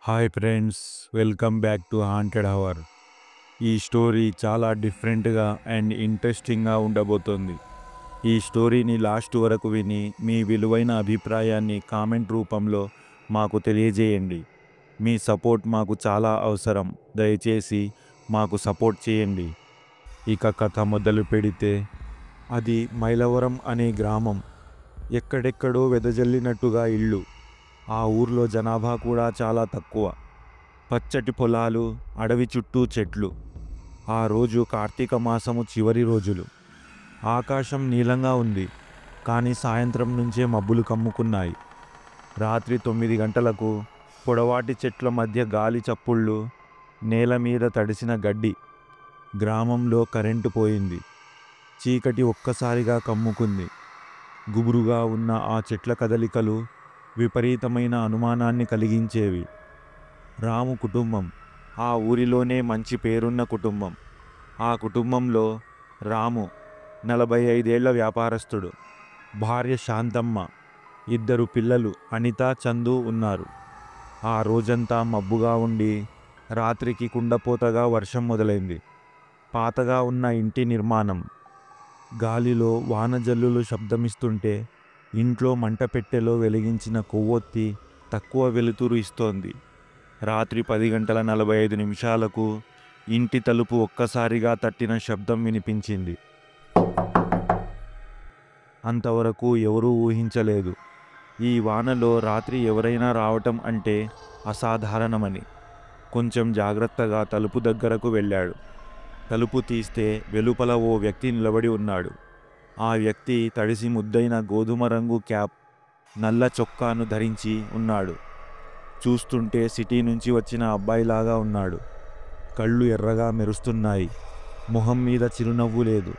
Hi friends, welcome back to haunted hour. ఈ story చాలా డిఫరెంట్గా అండ్ ఇంట్రెస్టింగ్గా ఉండబోతోంది. ఈ స్టోరీని లాస్ట్ వరకు విని మీ విలువైన అభిప్రాయాన్ని కామెంట్ రూపంలో మాకు తెలియజేయండి. మీ సపోర్ట్ మాకు చాలా అవసరం. దయచేసి మాకు సపోర్ట్ చేయండి. ఇక కథ మొదలు పెడితే, అది మైలవరం అనే గ్రామం. ఎక్కడెక్కడో వెదజల్లినట్టుగా ఇళ్ళు. ఆ ఊర్లో జనాభా కూడా చాలా తక్కువ. పచ్చటి పొలాలు, అడవి చుట్టూ చెట్లు. ఆ రోజు కార్తీక మాసము చివరి రోజులు. ఆకాశం నీలంగా ఉంది, కానీ సాయంత్రం నుంచే మబ్బులు కమ్ముకున్నాయి. రాత్రి 9 గంటలకు పొడవాటి చెట్ల మధ్య గాలి చప్పుళ్ళు, నేల మీద తడిసిన గడ్డి. గ్రామంలో కరెంటు పోయింది. చీకటి ఒక్కసారిగా కమ్ముకుంది. గుబురుగా ఉన్న ఆ చెట్ల కదలికలు విపరీతమైన అనుమానాన్ని కలిగించేవి. రాము కుటుంబం ఆ ఊరిలోనే మంచి పేరున్న కుటుంబం. ఆ కుటుంబంలో రాము 45 ఏళ్ల వ్యాపారస్తుడు, భార్య శాంతమ్మ, 2 పిల్లలు అనిత, చందు ఉన్నారు. ఆ రోజంతా మబ్బుగా ఉండి రాత్రికి కుండపోతగా వర్షం మొదలైంది. పాతగా ఉన్న ఇంటి నిర్మాణం. గాలిలో వానజల్లులు శబ్దమిస్తుంటే ఇంట్లో మంటపెట్టెలో వెలిగించిన కొవ్వొత్తి తక్కువ వెలుతురు ఇస్తోంది. రాత్రి 10:45 ఇంటి తలుపు ఒక్కసారిగా తట్టిన శబ్దం వినిపించింది. అంతవరకు ఎవరూ ఊహించలేదు ఈ వానలో రాత్రి ఎవరైనా రావటం అంటే అసాధారణమని. కొంచెం జాగ్రత్తగా తలుపు దగ్గరకు వెళ్ళాడు. తలుపు తీస్తే వెలుపల ఓ వ్యక్తి నిలబడి ఉన్నాడు. ఆ వ్యక్తి తడిసి ముద్దైన గోధుమ రంగు క్యాప్, నల్ల చొక్కాను ధరించి ఉన్నాడు. చూస్తుంటే సిటీ నుంచి వచ్చిన అబ్బాయిలాగా ఉన్నాడు. కళ్ళు ఎర్రగా మెరుస్తున్నాయి. మొహం మీద చిరునవ్వు లేదు.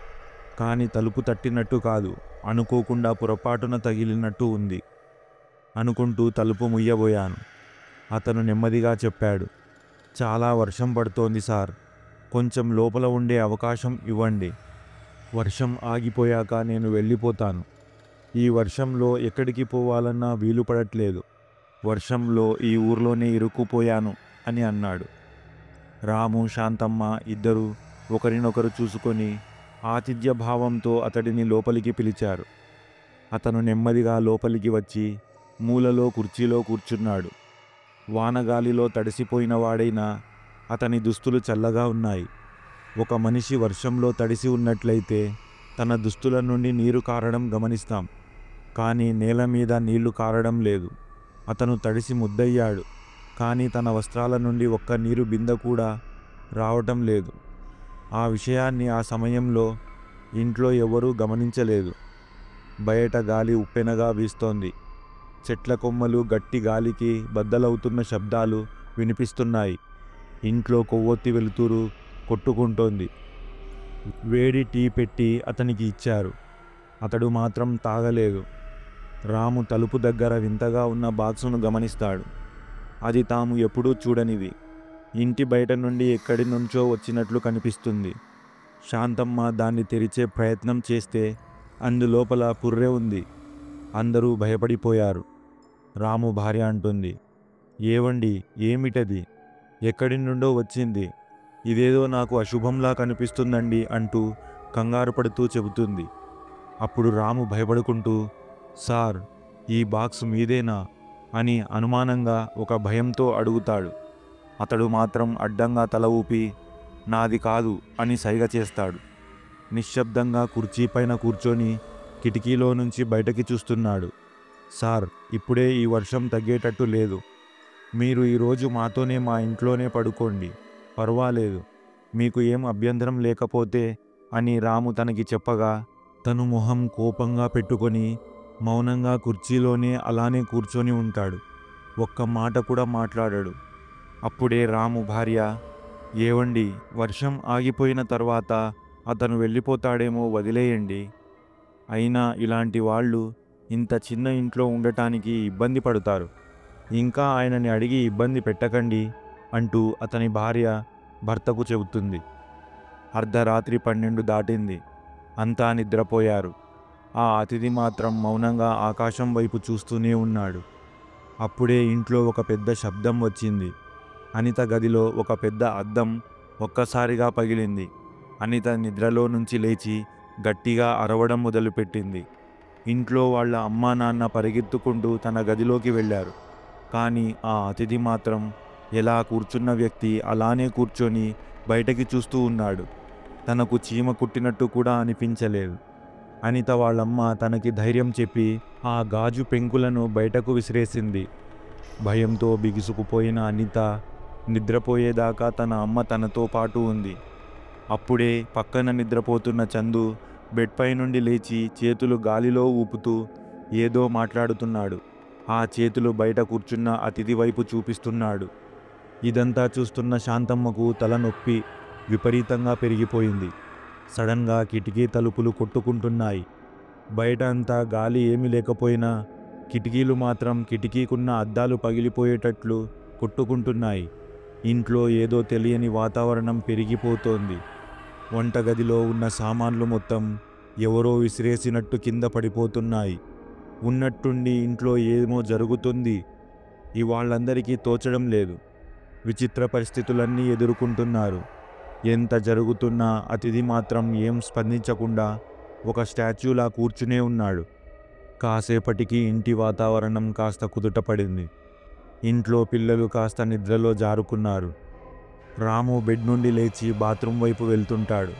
కానీ తలుపు తట్టినట్టు కాదు, అనుకోకుండా పొరపాటున తగిలినట్టు ఉంది. అనుకుంటూ తలుపు ముయ్యబోయాను. అతను నెమ్మదిగా చెప్పాడు, చాలా వర్షం పడుతోంది సార్, కొంచెం లోపల ఉండే అవకాశం ఇవ్వండి. వర్షం ఆగిపోయాక నేను వెళ్ళిపోతాను. ఈ వర్షంలో ఎక్కడికి పోవాలన్నా వీలు పడట్లేదు. వర్షంలో ఈ ఊర్లోనే ఇరుక్కుపోయాను అని అన్నాడు. రాము, శాంతమ్మ ఇద్దరూ ఒకరినొకరు చూసుకొని ఆతిథ్య భావంతో అతడిని లోపలికి పిలిచారు. అతను నెమ్మదిగా లోపలికి వచ్చి మూలలో కుర్చీలో కూర్చున్నాడు. వానగాలిలో తడిసిపోయిన వాడైనా అతని దుస్తులు చల్లగా ఉన్నాయి. ఒక మనిషి వర్షంలో తడిసి ఉన్నట్లయితే తన దుస్తుల నుండి నీరు కారడం గమనిస్తాం, కానీ నేల మీద నీళ్లు కారడం లేదు. అతను తడిసి ముద్దయ్యాడు, కానీ తన వస్త్రాల నుండి ఒక్క నీరు బిందె కూడా రావటం లేదు. ఆ విషయాన్ని ఆ సమయంలో ఇంట్లో ఎవరూ గమనించలేదు. బయట గాలి ఉప్పెనగా వీస్తోంది. చెట్ల కొమ్మలు గట్టి గాలికి బద్దలవుతున్న శబ్దాలు వినిపిస్తున్నాయి. ఇంట్లో కొవ్వొత్తి వెలుతురు కొట్టుకుంటోంది. వేడి టీ పెట్టి అతనికి ఇచ్చారు. అతడు మాత్రం తాగలేదు. రాము తలుపు దగ్గర వింతగా ఉన్న బాక్సును గమనిస్తాడు. అది తాము ఎప్పుడూ చూడనిది. ఇంటి బయట నుండి ఎక్కడి నుంచో వచ్చినట్లు కనిపిస్తుంది. శాంతమ్మ దాన్ని తెరిచే ప్రయత్నం చేస్తే అందులోపల పుర్రె ఉంది. అందరూ భయపడిపోయారు. రాము భార్య అంటుంది, ఏవండి, ఏమిటది? ఎక్కడి నుండో వచ్చింది. ఇదేదో నాకు అశుభంలా కనిపిస్తుందండి అంటూ కంగారు పడుతూ చెబుతుంది. అప్పుడు రాము భయపడుకుంటూ, సార్, ఈ బాక్స్ మీదేనా అని అనుమానంగా ఒక భయంతో అడుగుతాడు. అతడు మాత్రం అడ్డంగా తల ఊపి నాది కాదు అని సైగ చేస్తాడు. నిశ్శబ్దంగా కుర్చీపైన కూర్చొని కిటికీలో నుంచి బయటకి చూస్తున్నాడు. సార్, ఇప్పుడే ఈ వర్షం తగ్గేటట్టు లేదు. మీరు ఈరోజు మాతోనే మా ఇంట్లోనే పడుకోండి, పర్వాలేదు, మీకు ఏం అభ్యంతరం లేకపోతే అని రాము తనకి చెప్పగా తను మొహం కోపంగా పెట్టుకొని మౌనంగా కుర్చీలోనే అలానే కూర్చొని ఉంటాడు. ఒక్క మాట కూడా మాట్లాడాడు. అప్పుడే రాము భార్య, ఏవండి, వర్షం ఆగిపోయిన తర్వాత అతను వెళ్ళిపోతాడేమో, వదిలేయండి. అయినా ఇలాంటి వాళ్ళు ఇంత చిన్న ఇంట్లో ఉండటానికి ఇబ్బంది పడతారు. ఇంకా ఆయనని అడిగి ఇబ్బంది పెట్టకండి అంటూ అతని భార్య భర్తకు చెబుతుంది. అర్ధరాత్రి 12 దాటింది. అంతా నిద్రపోయారు. ఆ అతిథి మాత్రం మౌనంగా ఆకాశం వైపు చూస్తూనే ఉన్నాడు. అప్పుడే ఇంట్లో ఒక పెద్ద శబ్దం వచ్చింది. అనిత గదిలో ఒక పెద్ద అద్దం ఒక్కసారిగా పగిలింది. అనిత నిద్రలో నుంచి లేచి గట్టిగా అరవడం మొదలుపెట్టింది. ఇంట్లో వాళ్ళ అమ్మా నాన్న పరిగెత్తుకుంటూ తన గదిలోకి వెళ్ళారు. కానీ ఆ అతిథి మాత్రం ఎలా కూర్చున్న వ్యక్తి అలానే కూర్చొని బయటకి చూస్తూ ఉన్నాడు. తనకు చీమ కుట్టినట్టు కూడా అనిపించలేదు. అనిత వాళ్ళమ్మ తనకి ధైర్యం చెప్పి ఆ గాజు పెంకులను బయటకు విసిరేసింది. భయంతో బిగుసుకుపోయిన అనిత నిద్రపోయేదాకా తన అమ్మ తనతో పాటు ఉంది. అప్పుడే పక్కన నిద్రపోతున్న చందు బెడ్పై నుండి లేచి చేతులు గాలిలో ఊపుతూ ఏదో మాట్లాడుతున్నాడు. ఆ చేతులు బయట కూర్చున్న అతిథి వైపు చూపిస్తున్నాడు. ఇదంతా చూస్తున్న శాంతమ్మకు తలనొప్పి విపరీతంగా పెరిగిపోయింది. సడన్గా కిటికీ తలుపులు కొట్టుకుంటున్నాయి. బయట అంతా గాలి ఏమీ లేకపోయినా కిటికీలు మాత్రం కిటికీకున్న అద్దాలు పగిలిపోయేటట్లు కొట్టుకుంటున్నాయి. ఇంట్లో ఏదో తెలియని వాతావరణం పెరిగిపోతోంది. వంటగదిలో ఉన్న సామాన్లు మొత్తం ఎవరో విసిరేసినట్టు కింద పడిపోతున్నాయి. ఉన్నట్టుండి ఇంట్లో ఏమో జరుగుతుంది. వాళ్ళందరికీ తోచడం లేదు. విచిత్ర పరిస్థితులన్నీ ఎదుర్కొంటున్నారు. ఎంత జరుగుతున్నా అతిథి మాత్రం ఏం స్పందించకుండా ఒక స్టాచ్యూలా కూర్చునే ఉన్నాడు. కాసేపటికి ఇంటి వాతావరణం కాస్త కుదుటపడింది. ఇంట్లో పిల్లలు కాస్త నిద్రలో జారుకున్నారు. రాము బెడ్ నుండి లేచి బాత్రూం వైపు వెళ్తుంటాడు.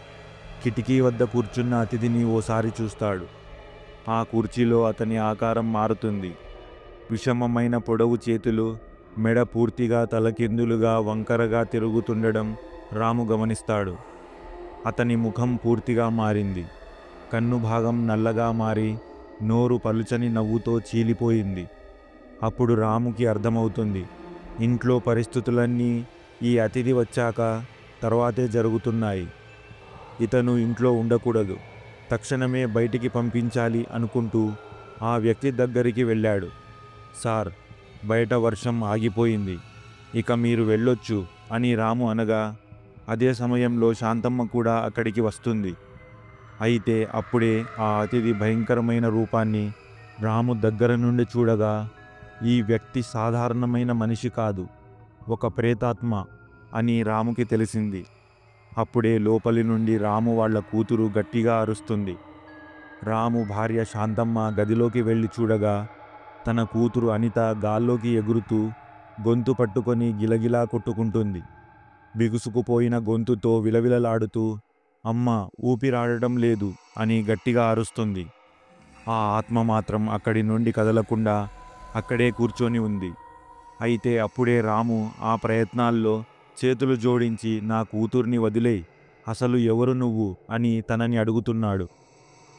కిటికీ వద్ద కూర్చున్న అతిథిని ఓసారి చూస్తాడు. ఆ కుర్చీలో అతని ఆకారం మారుతుంది. విషమమైన పొడవు చేతులు, మెడ పూర్తిగా తలకిందులుగా వంకరగా తిరుగుతుండడం రాము గమనిస్తాడు. అతని ముఖం పూర్తిగా మారింది. కన్ను భాగం నల్లగా మారి నోరు పలుచని నవ్వుతో చీలిపోయింది. అప్పుడు రాముకి అర్థమవుతుంది, ఇంట్లో పరిస్థితులన్నీ ఈ అతిథి వచ్చాక తర్వాతే జరుగుతున్నాయి. ఇతను ఇంట్లో ఉండకూడదు, తక్షణమే బయటికి పంపించాలి అనుకుంటూ ఆ వ్యక్తి దగ్గరికి వెళ్ళాడు. సార్, బయట వర్షం ఆగిపోయింది, ఇక మీరు వెళ్ళొచ్చు అని రాము అనగా అదే సమయంలో శాంతమ్మ కూడా అక్కడికి వస్తుంది. అయితే అప్పుడే ఆ అతిథి భయంకరమైన రూపాన్ని రాము దగ్గర నుండి చూడగా ఈ వ్యక్తి సాధారణమైన మనిషి కాదు, ఒక ప్రేతాత్మ అని రాముకి తెలిసింది. అప్పుడే లోపలి నుండి రాము వాళ్ళ కూతురు గట్టిగా అరుస్తుంది. రాము భార్య శాంతమ్మ గదిలోకి వెళ్ళి చూడగా తన కూతురు అనిత గాల్లోకి ఎగురుతూ గొంతు పట్టుకొని గిలగిలా కొట్టుకుంటుంది. బిగుసుకుపోయిన గొంతుతో విలవిలలాడుతూ అమ్మ ఊపిరాడటం లేదు అని గట్టిగా అరుస్తుంది. ఆ ఆత్మ మాత్రం అక్కడి నుండి కదలకుండా అక్కడే కూర్చొని ఉంది. అయితే అప్పుడే రాము ఆ ప్రయత్నాల్లో చేతులు జోడించి నా కూతుర్ని వదిలేయ్, అసలు ఎవరు నువ్వు అని తనని అడుగుతున్నాడు.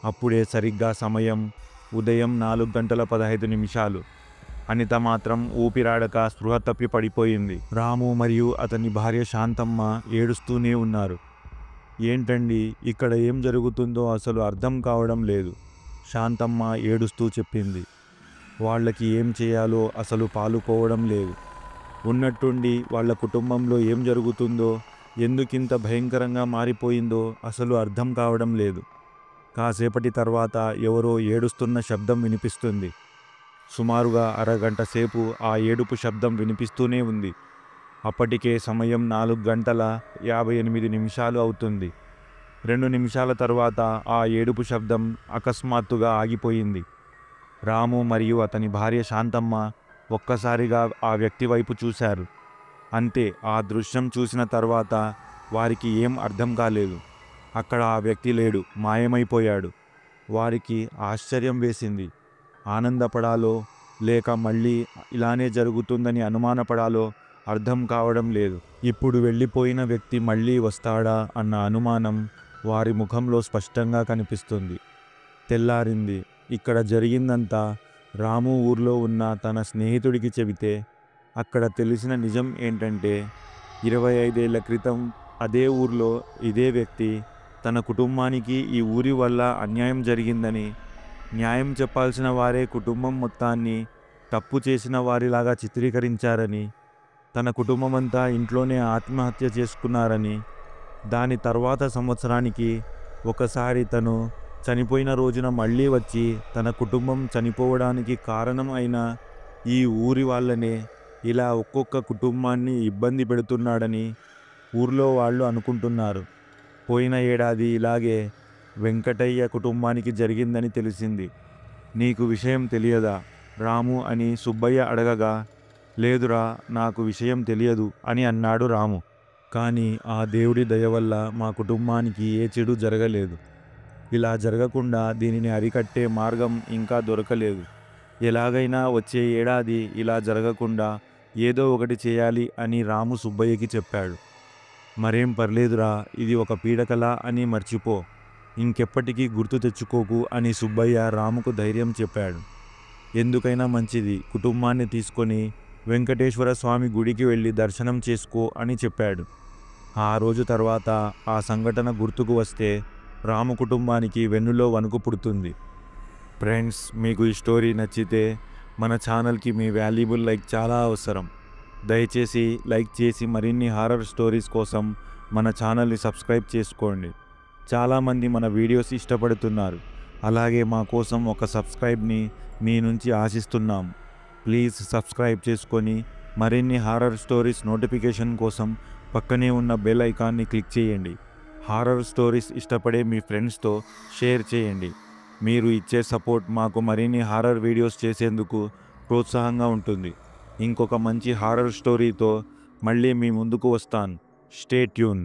అప్పుడే సరిగ్గా సమయం ఉదయం 4:15. అనిత మాత్రం ఊపిరాడక స్పృహ తప్పి పడిపోయింది. రాము మరియు అతని భార్య శాంతమ్మ ఏడుస్తూనే ఉన్నారు. ఏంటండి ఇక్కడ ఏం జరుగుతుందో అసలు అర్థం కావడం లేదు, శాంతమ్మ ఏడుస్తూ చెప్పింది. వాళ్ళకి ఏం చేయాలో అసలు పాలుపోవడం లేదు. ఉన్నట్టుండి వాళ్ళ కుటుంబంలో ఏం జరుగుతుందో, ఎందుకింత భయంకరంగా మారిపోయిందో అసలు అర్థం కావడం లేదు. కాసేపటి తర్వాత ఎవరో ఏడుస్తున్న శబ్దం వినిపిస్తుంది. సుమారుగా అరగంట సేపు ఆ ఏడుపు శబ్దం వినిపిస్తూనే ఉంది. అప్పటికే సమయం 4:58 అవుతుంది. 2 నిమిషాల తర్వాత ఆ ఏడుపు శబ్దం అకస్మాత్తుగా ఆగిపోయింది. రాము మరియు అతని భార్య శాంతమ్మ ఒక్కసారిగా ఆ వ్యక్తి వైపు చూశారు. అంతే, ఆ దృశ్యం చూసిన తర్వాత వారికి ఏం అర్థం కాలేదు. అక్కడ ఆ వ్యక్తి లేడు, మాయమైపోయాడు. వారికి ఆశ్చర్యం వేసింది. ఆనందపడాలో లేక మళ్ళీ ఇలానే జరుగుతుందని అనుమానపడాలో అర్థం కావడం లేదు. ఇప్పుడు వెళ్ళిపోయిన వ్యక్తి మళ్ళీ వస్తాడా అన్న అనుమానం వారి ముఖంలో స్పష్టంగా కనిపిస్తుంది. తెల్లారింది. ఇక్కడ జరిగిందంతా రాము ఊర్లో ఉన్న తన స్నేహితుడికి చెబితే అక్కడ తెలిసిన నిజం ఏంటంటే 25 ఏళ్ల క్రితం అదే ఊర్లో ఇదే వ్యక్తి తన కుటుంబానికి ఈ ఊరి వల్ల అన్యాయం జరిగిందని, న్యాయం చెప్పాల్సిన వారే కుటుంబం మొత్తాన్ని తప్పు చేసిన వారిలాగా చిత్రీకరించారని, తన కుటుంబమంతా ఇంట్లోనే ఆత్మహత్య చేసుకున్నారని, దాని తర్వాత సంవత్సరానికి ఒకసారి తను చనిపోయిన రోజున మళ్ళీ వచ్చి తన కుటుంబం చనిపోవడానికి కారణం అయిన ఈ ఊరి వాళ్ళనే ఇలా ఒక్కొక్క కుటుంబాన్ని ఇబ్బంది పెడుతున్నాడని ఊర్లో వాళ్ళు అనుకుంటున్నారు. పోయిన ఏడాది ఇలాగే వెంకటయ్య కుటుంబానికి జరిగిందని తెలిసింది. నీకు విషయం తెలియదా రాము అని సుబ్బయ్య అడగగా, లేదురా నాకు విషయం తెలియదు అని అన్నాడు రాము. కానీ ఆ దేవుడి దయ వల్ల మా కుటుంబానికి ఏ చెడు జరగలేదు. ఇలా జరగకుండా దీనిని అరికట్టే మార్గం ఇంకా దొరకలేదు. ఎలాగైనా వచ్చే ఏడాది ఇలా జరగకుండా ఏదో ఒకటి చేయాలి అని రాము సుబ్బయ్యకి చెప్పాడు. మరేం పర్లేదురా, ఇది ఒక పీడకల అని మర్చిపో, ఇంకెప్పటికీ గుర్తు తెచ్చుకోకు అని సుబ్బయ్య రాముకు ధైర్యం చెప్పాడు. ఎందుకైనా మంచిది, కుటుంబాన్ని తీసుకొని వెంకటేశ్వర స్వామి గుడికి వెళ్ళి దర్శనం చేసుకో అని చెప్పాడు. ఆ రోజు తర్వాత ఆ సంఘటన గుర్తుకు వస్తే రాము కుటుంబానికి వెన్నులో వణుకు పుడుతుంది. ఫ్రెండ్స్, మీకు ఈ స్టోరీ నచ్చితే మన ఛానల్కి మీ వాల్యుబుల్ లైక్ చాలా అవసరం. దయచేసి లైక్ చేసి మరిన్ని హారర్ స్టోరీస్ కోసం మన ఛానల్ని సబ్స్క్రైబ్ చేసుకోండి. చాలామంది మన వీడియోస్ ఇష్టపడుతున్నారు. అలాగే మా కోసం ఒక సబ్స్క్రైబ్ని మీ నుంచి ఆశిస్తున్నాం. ప్లీజ్ సబ్స్క్రైబ్ చేసుకొని మరిన్ని హారర్ స్టోరీస్ నోటిఫికేషన్ కోసం పక్కనే ఉన్న బెల్ ఐకాన్ని క్లిక్ చేయండి. హారర్ స్టోరీస్ ఇష్టపడే మీ ఫ్రెండ్స్తో షేర్ చేయండి. మీరు ఇచ్చే సపోర్ట్ మాకు మరిన్ని హారర్ వీడియోస్ చేసేందుకు ప్రోత్సాహంగా ఉంటుంది. ఇంకొక మంచి హారర్ స్టోరీతో మళ్ళీ మీ ముందుకు వస్తాను. Stay tune.